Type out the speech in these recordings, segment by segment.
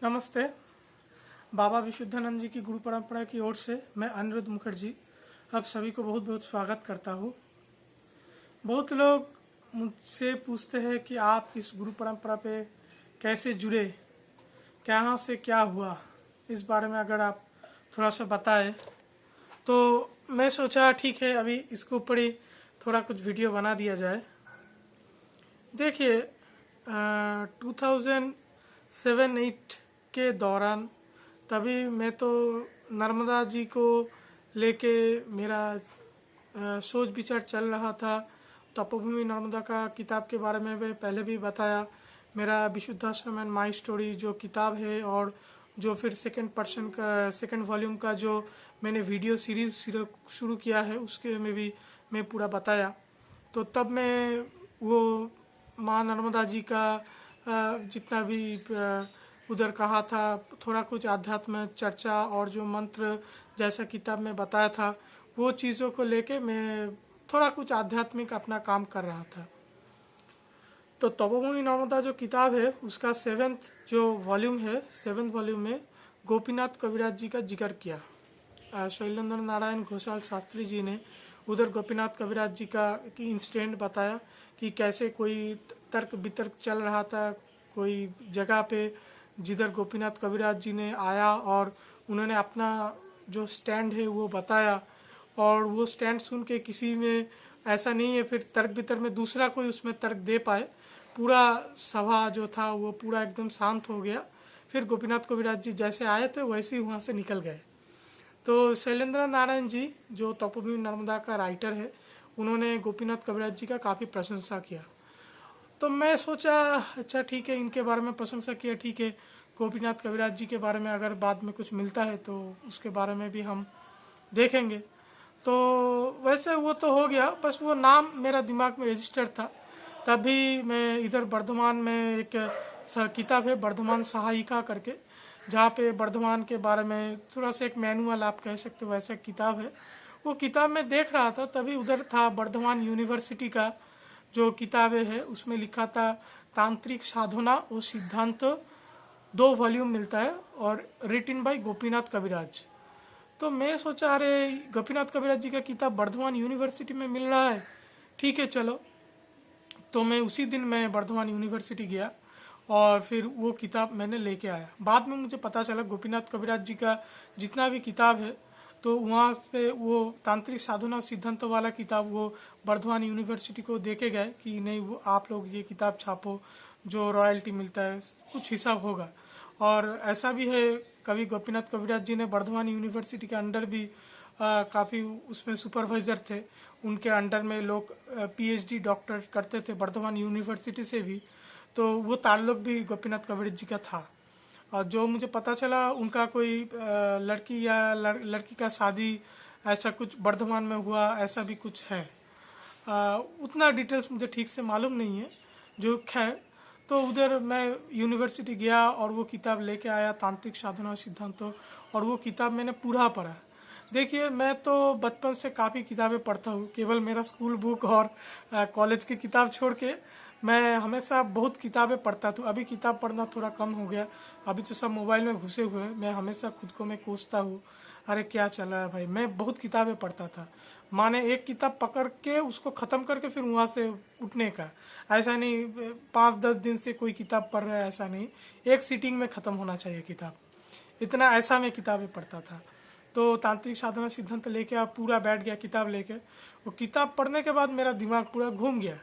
नमस्ते। बाबा विशुद्धानंद जी की गुरु परंपरा की ओर से मैं अनिरुद्ध मुखर्जी आप सभी को बहुत बहुत स्वागत करता हूँ। बहुत लोग मुझसे पूछते हैं कि आप इस गुरु परंपरा पे कैसे जुड़े, कहाँ से क्या हुआ, इस बारे में अगर आप थोड़ा सा बताएं तो मैं सोचा ठीक है अभी इसके ऊपर ही थोड़ा कुछ वीडियो बना दिया जाए। देखिए 2007-8 के दौरान तभी मैं तो नर्मदा जी को लेके मेरा सोच विचार चल रहा था। तपोभूमि नर्मदा का किताब के बारे में मैं पहले भी बताया। मेरा विशुद्धाश्रम एंड माई स्टोरी जो किताब है और जो फिर सेकंड वॉल्यूम का जो मैंने वीडियो सीरीज शुरू किया है उसके में भी मैं पूरा बताया। तो तब मैं वो माँ नर्मदा जी का जितना भी उधर कहा था, थोड़ा कुछ आध्यात्म चर्चा और जो मंत्र जैसा किताब में बताया था वो चीज़ों को लेके मैं थोड़ा कुछ आध्यात्मिक अपना काम कर रहा था। तो तपोभूमि नर्मदा जो किताब है उसका सेवेंथ वॉल्यूम में गोपीनाथ कविराज जी का जिक्र किया। शैलेंद्र नारायण घोषाल शास्त्री जी ने उधर गोपीनाथ कविराज जी का इंसिडेंट बताया कि कैसे कोई तर्क वितर्क चल रहा था कोई जगह पे, जिधर गोपीनाथ कविराज जी ने आया और उन्होंने अपना जो स्टैंड है वो बताया। और वो स्टैंड सुन के किसी में ऐसा नहीं है फिर तर्क वितर्क में दूसरा कोई उसमें तर्क दे पाए। पूरा सभा जो था वो पूरा एकदम शांत हो गया। फिर गोपीनाथ कविराज जी जैसे आए थे वैसे ही वहाँ से निकल गए। तो शैलेंद्र नारायण जी जो तपोभूमि नर्मदा का राइटर है उन्होंने गोपीनाथ कविराज जी का काफ़ी प्रशंसा किया। तो मैं सोचा अच्छा ठीक है, इनके बारे में प्रशंसा किया, ठीक है गोपीनाथ कविराज जी के बारे में अगर बाद में कुछ मिलता है तो उसके बारे में भी हम देखेंगे। तो वैसे वो तो हो गया, बस वो नाम मेरा दिमाग में रजिस्टर्ड था। तभी मैं इधर बर्धमान में एक किताब है बर्धमान सहायिका करके, जहाँ पे बर्धमान के बारे में थोड़ा सा एक मैनुअल आप कह सकते हो वैसा किताब है। वो किताब में देख रहा था तभी उधर था बर्धमान यूनिवर्सिटी का जो किताबें है उसमें लिखा था तांत्रिक साधना और सिद्धांत, 2 वॉल्यूम मिलता है और रिटिन बाय गोपीनाथ कविराज। तो मैं सोचा अरे गोपीनाथ कविराज जी का किताब बर्धमान यूनिवर्सिटी में मिल रहा है, ठीक है चलो। तो मैं उसी दिन मैं बर्धमान यूनिवर्सिटी गया और फिर वो किताब मैंने लेके आया। बाद में मुझे पता चला गोपीनाथ कविराज जी का जितना भी किताब है तो वहाँ पे वो तांत्रिक साधना सिद्धांत वाला किताब वो बर्धमान यूनिवर्सिटी को देके गए कि नहीं वो आप लोग ये किताब छापो, जो रॉयल्टी मिलता है कुछ हिसाब होगा। और ऐसा भी है कभी गोपीनाथ कविराज जी ने बर्धमान यूनिवर्सिटी के अंडर भी काफ़ी उसमें सुपरवाइज़र थे, उनके अंडर में लोग पीएचडी डॉक्टर करते थे बर्धमान यूनिवर्सिटी से भी। तो वो ताल्लुक भी गोपीनाथ कविराज जी का था। और जो मुझे पता चला उनका कोई लड़की या लड़की का शादी ऐसा कुछ बर्धमान में हुआ, ऐसा भी कुछ है। उतना डिटेल्स मुझे ठीक से मालूम नहीं है जो खैर। तो उधर मैं यूनिवर्सिटी गया और वो किताब लेके आया तांत्रिक साधना सिद्धांतों, और वो किताब मैंने पूरा पढ़ा। देखिए मैं तो बचपन से काफ़ी किताबें पढ़ता हूँ, केवल मेरा स्कूल बुक और कॉलेज की किताब छोड़ के मैं हमेशा बहुत किताबें पढ़ता था। अभी किताब पढ़ना थोड़ा कम हो गया, अभी तो सब मोबाइल में घुसे हुए हैं। मैं हमेशा खुद को मैं कोसता हूँ अरे क्या चल रहा है भाई। मैं बहुत किताबें पढ़ता था, माने एक किताब पकड़ के उसको ख़त्म करके फिर वहाँ से उठने का, ऐसा नहीं 5-10 दिन से कोई किताब पढ़ रहा है, ऐसा नहीं, एक सीटिंग में ख़त्म होना चाहिए किताब, इतना ऐसा मैं किताबें पढ़ता था। तो तांत्रिक साधना सिद्धांत लेके आप पूरा बैठ गया किताब लेके। वो किताब पढ़ने के बाद मेरा दिमाग पूरा घूम गया।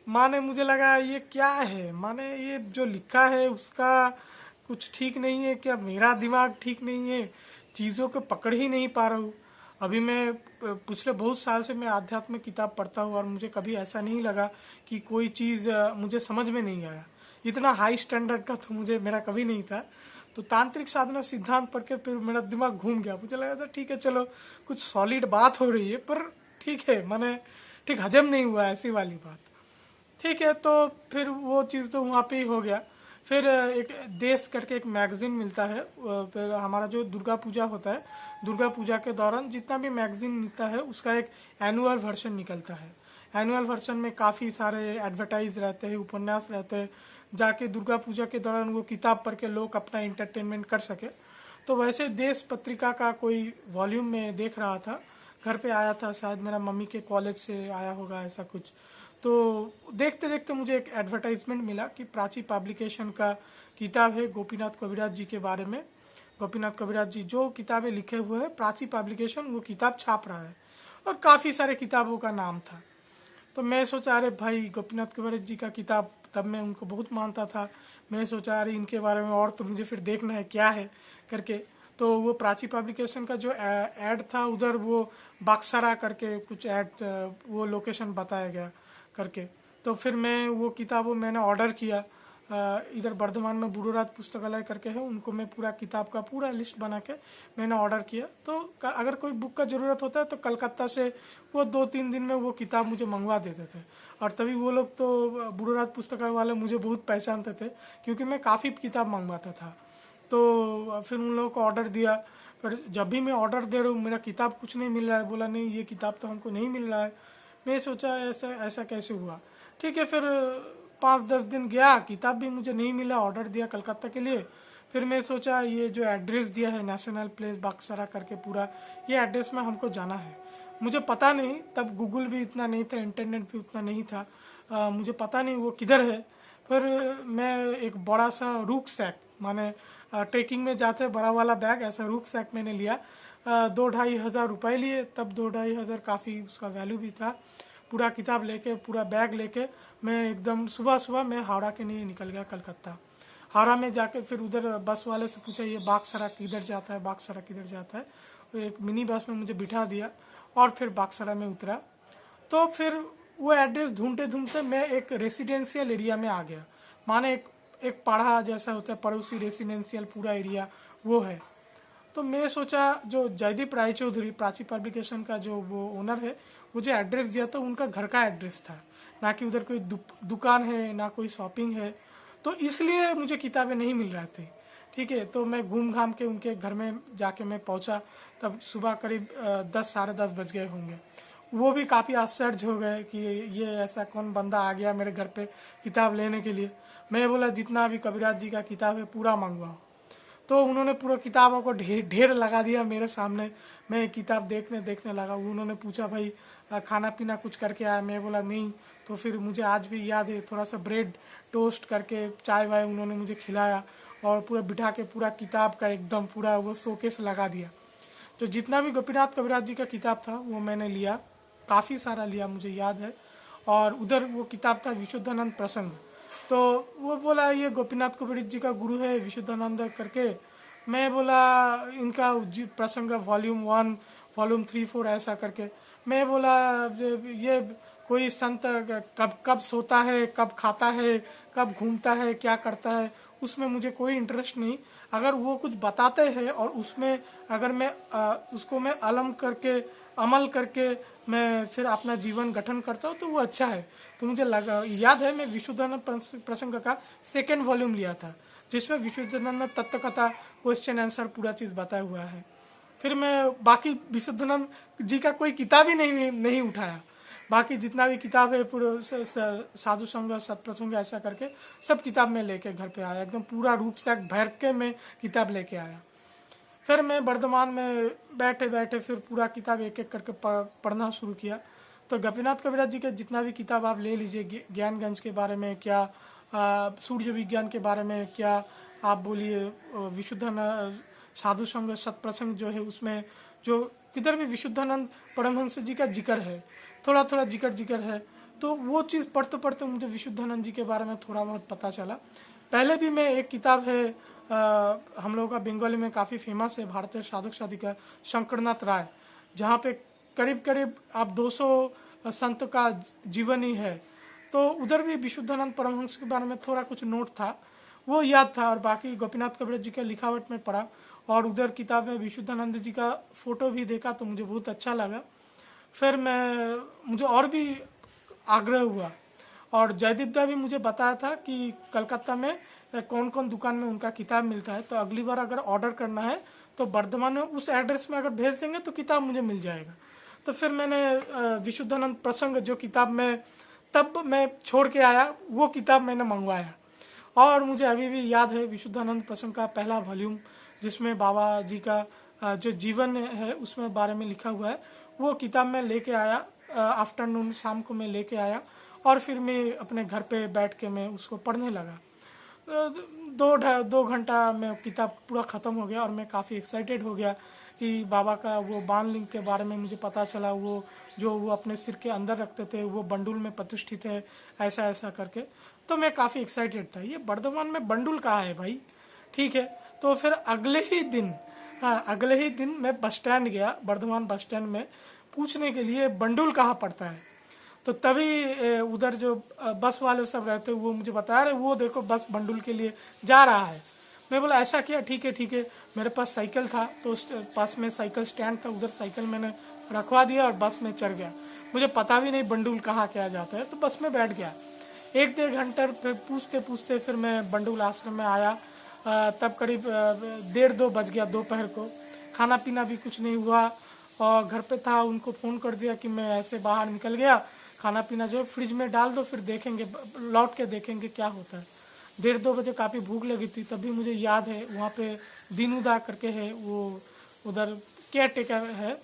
माने मुझे लगा ये क्या है, माने ये जो लिखा है उसका कुछ ठीक नहीं है क्या, मेरा दिमाग ठीक नहीं है, चीज़ों को पकड़ ही नहीं पा रहा हूँ। अभी मैं पिछले बहुत साल से मैं आध्यात्मिक किताब पढ़ता हूँ और मुझे कभी ऐसा नहीं लगा कि कोई चीज़ मुझे समझ में नहीं आया। इतना हाई स्टैंडर्ड का तो मुझे मेरा कभी नहीं था। तो तांत्रिक साधना सिद्धांत पढ़ के फिर मेरा दिमाग घूम गया। मुझे लगा था ठीक है चलो कुछ सॉलिड बात हो रही है, पर ठीक है मैंने ठीक हजम नहीं हुआ ऐसी वाली बात, ठीक है। तो फिर वो चीज़ तो वहाँ पे ही हो गया। फिर एक देश करके एक मैगजीन मिलता है, फिर हमारा जो दुर्गा पूजा होता है, दुर्गा पूजा के दौरान जितना भी मैगजीन मिलता है उसका एक एनुअल वर्जन निकलता है। एनुअल वर्जन में काफ़ी सारे एडवर्टाइज रहते हैं, उपन्यास रहते हैं, जाके दुर्गा पूजा के दौरान वो किताब पढ़ के लोग अपना इंटरटेनमेंट कर सके। तो वैसे देश पत्रिका का कोई वॉल्यूम में देख रहा था, घर पे आया था, शायद मेरा मम्मी के कॉलेज से आया होगा ऐसा कुछ। तो देखते देखते मुझे एक एडवर्टाइजमेंट मिला कि प्राची पब्लिकेशन का किताब है गोपीनाथ कविराज जी के बारे में। गोपीनाथ कविराज जी जो किताबें लिखे हुए हैं, प्राची पब्लिकेशन वो किताब छाप रहा है, और काफ़ी सारे किताबों का नाम था। तो मैं सोचा अरे भाई गोपीनाथ कविराज जी का किताब, तब मैं उनको बहुत मानता था। मैं सोचा अरे इनके बारे में और तो मुझे फिर देखना है क्या है करके। तो वो प्राची पब्लिकेशन का जो ऐड था, उधर वो बाक्सरा करके कुछ ऐड, वो लोकेशन बताया गया करके। तो फिर मैं वो किताब मैंने ऑर्डर किया। इधर बर्धमान में बूढ़ोराज पुस्तकालय करके है, उनको मैं पूरा किताब का पूरा लिस्ट बना के मैंने ऑर्डर किया। तो अगर कोई बुक का ज़रूरत होता है तो कलकत्ता से वो 2-3 दिन में वो किताब मुझे मंगवा देते थे। और तभी वो लोग तो बूढ़ोराज पुस्तकालय वाले मुझे बहुत पहचानते थे, क्योंकि मैं काफ़ी किताब मंगवाता था। तो फिर उन लोगों को ऑर्डर दिया। फिर जब भी मैं ऑर्डर दे रहा हूँ, मेरा किताब कुछ नहीं मिल रहा है, बोला नहीं ये किताब तो हमको नहीं मिल रहा है। मैं सोचा ऐसा ऐसा कैसे हुआ। ठीक है, फिर 5-10 दिन गया, किताब भी मुझे नहीं मिला। ऑर्डर दिया कलकत्ता के लिए। फिर मैं सोचा ये जो एड्रेस दिया है नेशनल प्लेस बाक्सरा करके पूरा, ये एड्रेस में हमको जाना है। मुझे पता नहीं, तब गूगल भी इतना नहीं था, इंटरनेट भी उतना नहीं था, मुझे पता नहीं वो किधर है। फिर मैं एक बड़ा सा रूक सैक, माने ट्रेकिंग में जाते बड़ा वाला बैग, ऐसा रूक सैक मैंने लिया। 2-2.5 हज़ार रुपये लिए तब। 2-2.5 हज़ार काफ़ी उसका वैल्यू भी था। पूरा किताब लेके, पूरा बैग लेके मैं एकदम सुबह सुबह मैं हावड़ा के लिए निकल गया कलकत्ता। हावड़ा में जाके फिर उधर बस वाले से पूछा ये बागसरा किधर जाता है, बागसरा किधर जाता है। तो एक मिनी बस में मुझे बिठा दिया और फिर बागसरा में उतरा। तो फिर वो एड्रेस ढूंढते ढूंढते मैं एक रेसिडेंशियल एरिया में आ गया, माने एक पाड़ा जैसा होता है, पड़ोसी रेसिडेंशियल पूरा एरिया वो है। तो मैं सोचा जो जयदीप राय चौधरी प्राची पब्लिकेशन का जो वो ओनर है, वो जो एड्रेस दिया था उनका घर का एड्रेस था, ना कि उधर कोई दुकान है ना कोई शॉपिंग है। तो इसलिए मुझे किताबें नहीं मिल रही थी। ठीक है, तो मैं घूम घाम के उनके घर में जाके मैं पहुंचा। तब सुबह करीब 10-10:30 बज गए होंगे। वो भी काफ़ी आश्चर्य हो गए कि ये ऐसा कौन बंदा आ गया मेरे घर पे किताब लेने के लिए। मैं बोला जितना भी कविराज जी का किताब है पूरा मंगवाओ। तो उन्होंने पूरा किताबों को ढेर लगा दिया मेरे सामने। मैं किताब देखने लगा। उन्होंने पूछा भाई खाना पीना कुछ करके आया? मैं बोला नहीं। तो फिर मुझे आज भी याद है, थोड़ा सा ब्रेड टोस्ट करके चाय वाय उन्होंने मुझे खिलाया और पूरा बिठा के पूरा किताब का एकदम पूरा वो शोकेस लगा दिया। तो जितना भी गोपीनाथ कविराज जी का किताब था वो मैंने लिया, काफ़ी सारा लिया मुझे याद है। और उधर वो किताब था विशुद्धानंद प्रसंग। तो वो बोला ये गोपीनाथ कविराज जी का गुरु है विशुद्धानंद करके। मैं बोला इनका प्रसंग वॉल्यूम 1, वॉल्यूम 3-4 ऐसा करके। मैं बोला ये कोई संत कब कब सोता है, कब खाता है, कब घूमता है, क्या करता है, उसमें मुझे कोई इंटरेस्ट नहीं। अगर वो कुछ बताते हैं और उसमें अगर मैं उसको मैं अमल करके मैं फिर अपना जीवन गठन करता हूँ तो वो अच्छा है। तो मुझे लगा, याद है मैं विशुद्धानंद प्रसंग का 2nd वॉल्यूम लिया था, जिसमें विशुद्धानंद तत्व कथा क्वेश्चन आंसर पूरा चीज़ बताया हुआ है। फिर मैं बाकी विशुद्धानंद जी का कोई किताब ही नहीं उठाया। बाकी जितना भी किताब है पूरा साधु संग सत्प्रसंग ऐसा करके सब किताब में लेके घर पे आया, एकदम पूरा रूप से भर के मैं किताब लेके आया। फिर मैं वर्धमान में बैठे बैठे फिर पूरा किताब एक एक करके पढ़ना शुरू किया। तो गोपीनाथ कविराज जी के जितना भी किताब आप ले लीजिए, ज्ञानगंज के बारे में क्या, सूर्य विज्ञान के बारे में क्या, आप बोलिए विशुद्धानंद साधु संग सत्प्रसंग जो है उसमें जो किधर भी विशुद्धानंद परमहंस जी का जिक्र है, थोड़ा थोड़ा जिक्र है। तो वो चीज़ पढ़ते पढ़ते मुझे विशुद्धानंद जी के बारे में थोड़ा बहुत पता चला। पहले भी मैं एक किताब है हम लोगों का बंगाली में काफ़ी फेमस है, भारतीय साधक साधिका शंकरनाथ राय, जहाँ पे करीब करीब आप 200 संत का जीवनी है। तो उधर भी विशुद्धानंद परमहंस के बारे में थोड़ा कुछ नोट था, वो याद था। और बाकी गोपीनाथ कविराज जी के लिखावट में पढ़ा और उधर किताब में विशुद्धानंद जी का फोटो भी देखा तो मुझे बहुत अच्छा लगा। फिर मुझे और भी आग्रह हुआ और जयदीप दा भी मुझे बताया था कि कलकत्ता में कौन कौन दुकान में उनका किताब मिलता है। तो अगली बार अगर ऑर्डर करना है तो वर्धमान में उस एड्रेस में अगर भेज देंगे तो किताब मुझे मिल जाएगा। तो फिर मैंने विशुद्धानंद प्रसंग जो किताब में तब मैं छोड़ के आया वो किताब मैंने मंगवाया और मुझे अभी भी याद है विशुद्धानंद प्रसंग का पहला वॉल्यूम, जिसमें बाबा जी का जो जीवन है उसमें बारे में लिखा हुआ है, वो किताब मैं लेके आया, आफ्टरनून शाम को मैं लेके आया और फिर मैं अपने घर पे बैठ के मैं उसको पढ़ने लगा। 2 घंटा में किताब पूरा ख़त्म हो गया और मैं काफ़ी एक्साइटेड हो गया कि बाबा का वो बाण लिंग के बारे में मुझे पता चला, वो जो वो अपने सिर के अंदर रखते थे वो बंडुल में प्रतिष्ठित है, ऐसा ऐसा करके। तो मैं काफ़ी एक्साइटेड था, ये बर्धमान में बंडुल कहाँ है भाई, ठीक है। तो फिर अगले ही दिन, हाँ अगले ही दिन मैं बस स्टैंड गया, बर्धमान बस स्टैंड में पूछने के लिए बंडुल कहाँ पड़ता है। तो तभी उधर जो बस वाले सब रहते वो मुझे बता रहे, वो देखो बस बंडुल के लिए जा रहा है। मैं बोला ऐसा क्या, ठीक है ठीक है। मेरे पास साइकिल था तो उस पास में साइकिल स्टैंड था, उधर साइकिल मैंने रखवा दिया और बस में चढ़ गया। मुझे पता भी नहीं बंडुल कहाँ क्या जाता है, तो बस में बैठ गया। 1-1.5 घंटे फिर पूछते पूछते फिर मैं बंडुल आश्रम में आया। तब करीब 1:30-2 बज गया दोपहर को। खाना पीना भी कुछ नहीं हुआ और घर पे था, उनको फ़ोन कर दिया कि मैं ऐसे बाहर निकल गया, खाना पीना जो है फ्रिज में डाल दो, फिर देखेंगे, लौट के देखेंगे क्या होता है। 1:30-2 बजे काफ़ी भूख लगी थी, तभी मुझे याद है वहाँ पे दीनूदा करके है, वो उधर केयर टेकर है।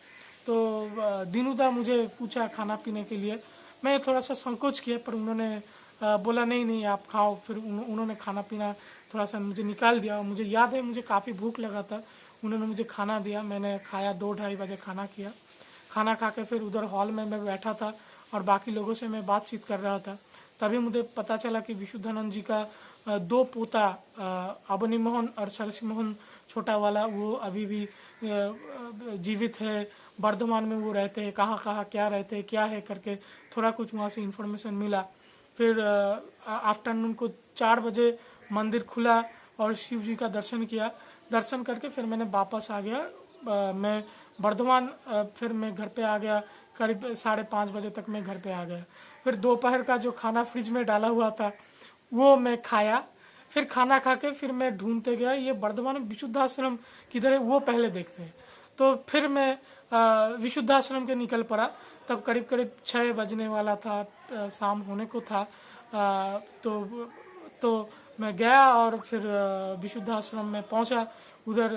तो दीनूदा मुझे पूछा खाना पीने के लिए, मैं थोड़ा सा संकोच किया, पर उन्होंने बोला नहीं नहीं आप खाओ। फिर उन्होंने खाना पीना थोड़ा सा मुझे निकाल दिया और मुझे याद है मुझे काफ़ी भूख लगा था, उन्होंने मुझे खाना दिया, मैंने खाया। 2-2:30 बजे खाना किया। खाना खा के फिर उधर हॉल में मैं बैठा था और बाकी लोगों से मैं बातचीत कर रहा था। तभी मुझे पता चला कि विशुद्धानंद जी का 2 पोता अबनी मोहन और सरसी मोहन छोटा वाला, वो अभी भी जीवित है, वर्धमान में वो रहते हैं, कहाँ कहाँ क्या रहते हैं क्या है करके थोड़ा कुछ वहाँ से इन्फॉर्मेशन मिला। फिर आफ्टरनून को 4 बजे मंदिर खुला और शिव जी का दर्शन किया। दर्शन करके फिर मैंने वापस आ गया, मैं वर्धमान। फिर मैं घर पे आ गया, करीब 5:30 बजे तक मैं घर पे आ गया। फिर दोपहर का जो खाना फ्रिज में डाला हुआ था वो मैं खाया। फिर खाना खा के फिर मैं ढूंढते गया ये वर्धमान में विशुद्धाश्रम किधर है, वो पहले देखते हैं। तो फिर मैं विशुद्धाश्रम के निकल पड़ा। तब करीब करीब 6 बजने वाला था, शाम होने को था। तो मैं गया और फिर विशुद्धाश्रम में पहुंचा। उधर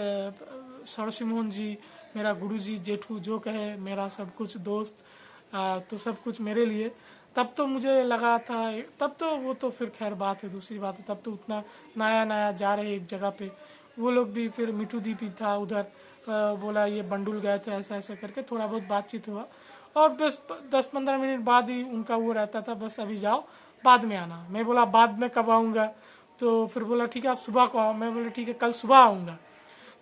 सरसी मोहन जी, मेरा गुरुजी, जेठू जो कहे, मेरा सब कुछ दोस्त, तो सब कुछ मेरे लिए। तब तो मुझे लगा था, तब तो वो तो फिर खैर बात है, दूसरी बात है, तब तो उतना नया नया जा रहे एक जगह पे। वो लोग भी, फिर मिठू दी भी था उधर, बोला ये बंडुल गए थे, ऐसा ऐसा करके थोड़ा बहुत बातचीत हुआ। और बस 10-15 मिनट बाद ही उनका वो रहता था, बस अभी जाओ बाद में आना। मैं बोला बाद में कब आऊँगा, तो फिर बोला ठीक है आप सुबह को आओ। मैं बोला ठीक है कल सुबह आऊँगा।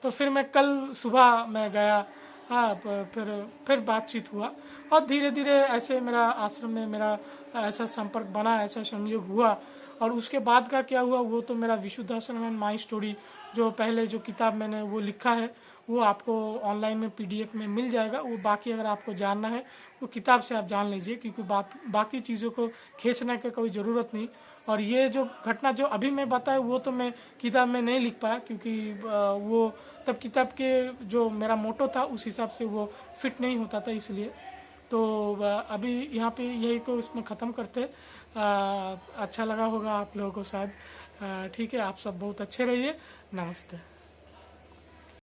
तो फिर मैं कल सुबह मैं गया। हाँ, फिर बातचीत हुआ और धीरे धीरे ऐसे मेरा आश्रम में मेरा ऐसा संपर्क बना, ऐसा संयोग हुआ। और उसके बाद का क्या हुआ वो तो मेरा विशुद्धाश्रम एंड माई स्टोरी, जो पहले जो किताब मैंने वो लिखा है, वो आपको ऑनलाइन में PDF में मिल जाएगा। वो बाकी अगर आपको जानना है वो किताब से आप जान लीजिए, क्योंकि बाकी चीज़ों को खींचने की कोई ज़रूरत नहीं। और ये जो घटना जो अभी मैं बताया वो तो मैं किताब में नहीं लिख पाया, क्योंकि वो तब किताब के जो मेरा मोटो था उस हिसाब से वो फिट नहीं होता था, इसलिए। तो अभी यहाँ पे यही को इसमें ख़त्म करते। अच्छा लगा होगा आप लोगों को शायद। ठीक है, आप सब बहुत अच्छे रहिए। नमस्ते।